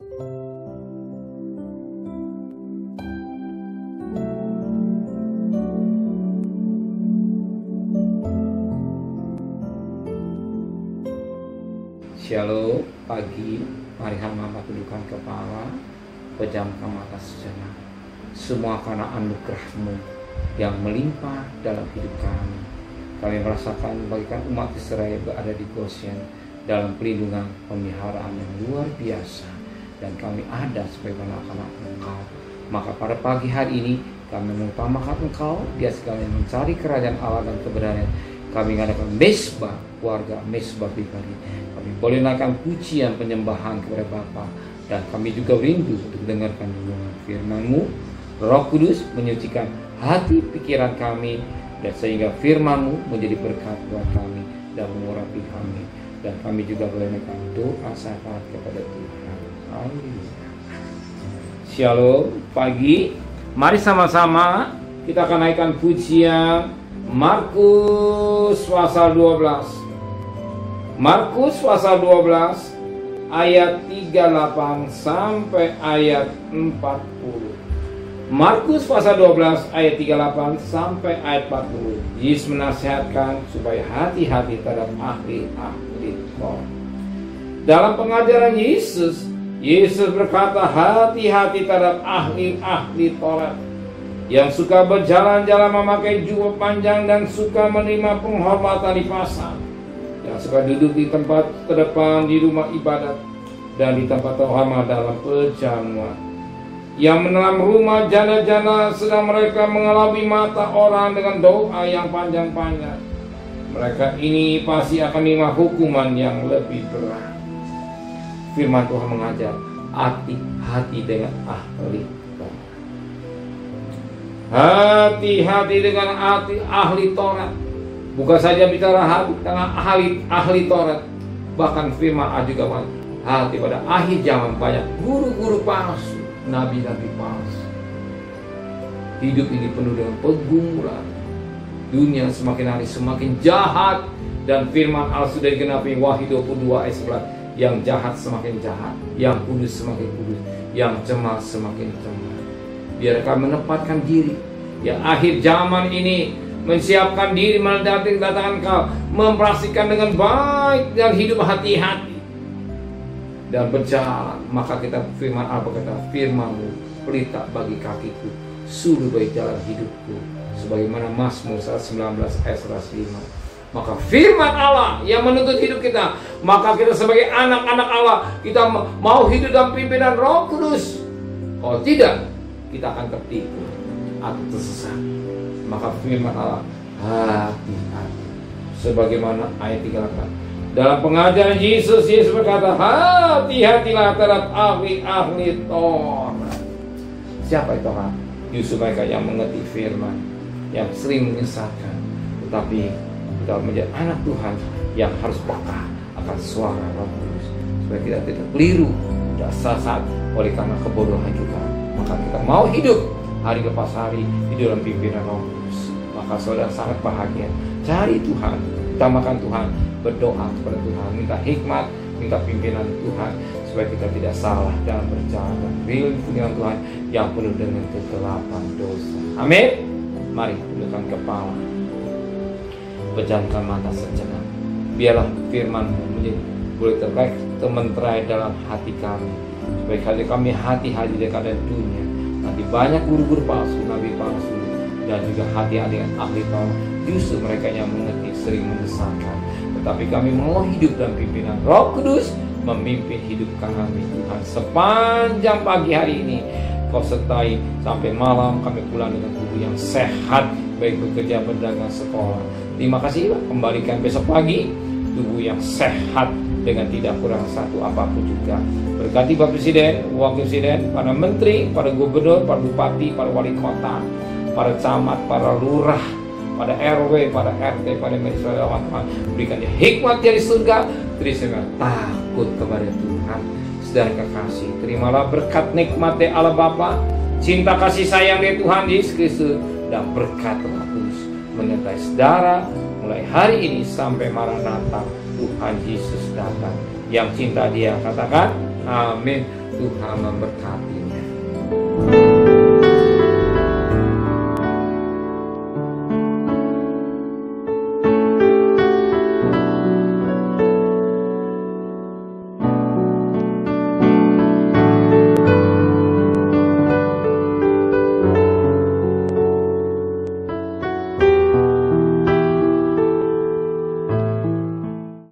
Shalom pagi, mari hamba tundukkan kepala, pejamkan mata sejenak. Semua karena anugerah-Mu yang melimpah dalam hidup kami. Kami merasakan bagikan umat Israel berada di Goshen dalam pelindungan pemeliharaan yang luar biasa, dan kami ada sebagai anak-anak Engkau. Maka pada pagi hari ini kami mengutamakan Engkau, dia sekalian mencari kerajaan Allah dan kebenaran. Kami mengadakan mesbah keluarga, mesbah pribadi. Kami boleh naikkan pujian penyembahan kepada Bapa, dan kami juga rindu untuk mendengarkan renungan firman-Mu. Roh Kudus menyucikan hati pikiran kami, dan sehingga firman-Mu menjadi berkat buat kami dan mengurapi kami. Dan kami juga boleh naikkan doa syafaat kepada Tuhan. Amin. Shalom pagi, mari sama-sama kita akan naikkan pujian Markus pasal 12. Markus pasal 12 ayat 38 sampai ayat 40. Markus pasal 12 ayat 38 sampai ayat 40. Yesus menasihatkan supaya hati-hati terhadap ahli-ahli Taurat. Dalam pengajaran Yesus berkata hati-hati terhadap ahli-ahli Taurat yang suka berjalan-jalan memakai jubah panjang dan suka menerima penghormatan di pasar, yang suka duduk di tempat terdepan di rumah ibadat dan di tempat terhormat dalam perjamuan, yang menelan rumah jana-jana sedang mereka mengelabui mata orang dengan doa yang panjang-panjang. Mereka ini pasti akan menerima hukuman yang lebih berat. Firman Tuhan mengajar, hati-hati dengan ahli Taurat. Hati-hati dengan ahli Taurat. Bukan saja bicara hati dengan ahli Taurat, bahkan firman juga hati pada akhir zaman banyak guru-guru palsu, nabi-nabi palsu. Hidup ini penuh dengan pergumulan. Dunia semakin hari semakin jahat, dan firman Allah sudah digenapi Wahyu 22 ayat 11. Yang jahat semakin jahat, yang kudus semakin kudus, yang cemas semakin cemas. Biarkan menempatkan diri, ya akhir zaman ini menyiapkan diri menanti kedatangan Kau, memperhatikan dengan baik dan hidup hati-hati dan berjalan. Maka kita firman Allah berkata, firman-Mu pelita bagi kakiku, suluh bagi jalan hidupku, sebagaimana Mazmur 19 ayat 105. Maka firman Allah yang menuntut hidup kita. Maka kita sebagai anak-anak Allah, kita mau hidup dalam pimpinan Roh Kudus. Kalau tidak, kita akan tertipu atau tersesat. Maka firman Allah, hati-hati. Sebagaimana ayat 38. Dalam pengajaran Yesus berkata, hati-hatilah terhadap ahli-ahli Taurat. Siapa itu orang? Justru mereka yang mengerti firman, yang sering menyesatkan. Tetapi kita menjadi anak Tuhan yang harus peka akan suara Roh Kudus, supaya kita tidak keliru, tidak sesat oleh karena kebodohan kita. Maka kita mau hidup hari lepas hari di dalam pimpinan Roh Kudus. Maka saudara sangat bahagia. Cari Tuhan, utamakan Tuhan, berdoa kepada Tuhan, minta hikmat, minta pimpinan Tuhan, supaya kita tidak salah dalam berjalan dan pimpinan Tuhan yang penuh dengan kegelapan dosa. Amin. Mari tundukkan kepala, pejamkan mata sejenak. Biarlah firman-Mu menjadi boleh termenterai dalam hati kami, supaya kami hati-hati dengan keadaan dunia. Nanti banyak guru-guru palsu, nabi palsu, dan juga hati-hati dengan ahli Taurat. Justru mereka yang mengerti sering menyesatkan. Tetapi kami mau hidup dalam pimpinan Roh Kudus, memimpin hidup kami Tuhan. Sepanjang pagi hari ini Kau sertai sampai malam, kami pulang dengan tubuh yang sehat, baik bekerja, berdagang, sekolah. Terima kasih, kembalikan besok pagi tubuh yang sehat dengan tidak kurang satu apapun juga. Berkati Bapak Presiden, Wakil Presiden, para Menteri, para Gubernur, para Bupati, para Wali Kota, para camat, para lurah, pada RW, pada RT, pada Ministeri Tuhan, berikan dia hikmat dari surga, terima takut kepada Tuhan. Saudara kekasih, terimalah berkat nikmat dari Allah Bapa, cinta kasih sayang dari Tuhan Yesus Kristus, dan berkat Roh Kudus menyertai saudara mulai hari ini sampai Maranatha Tuhan Yesus datang. Yang cinta Dia katakan Amin. Tuhan memberkatinya.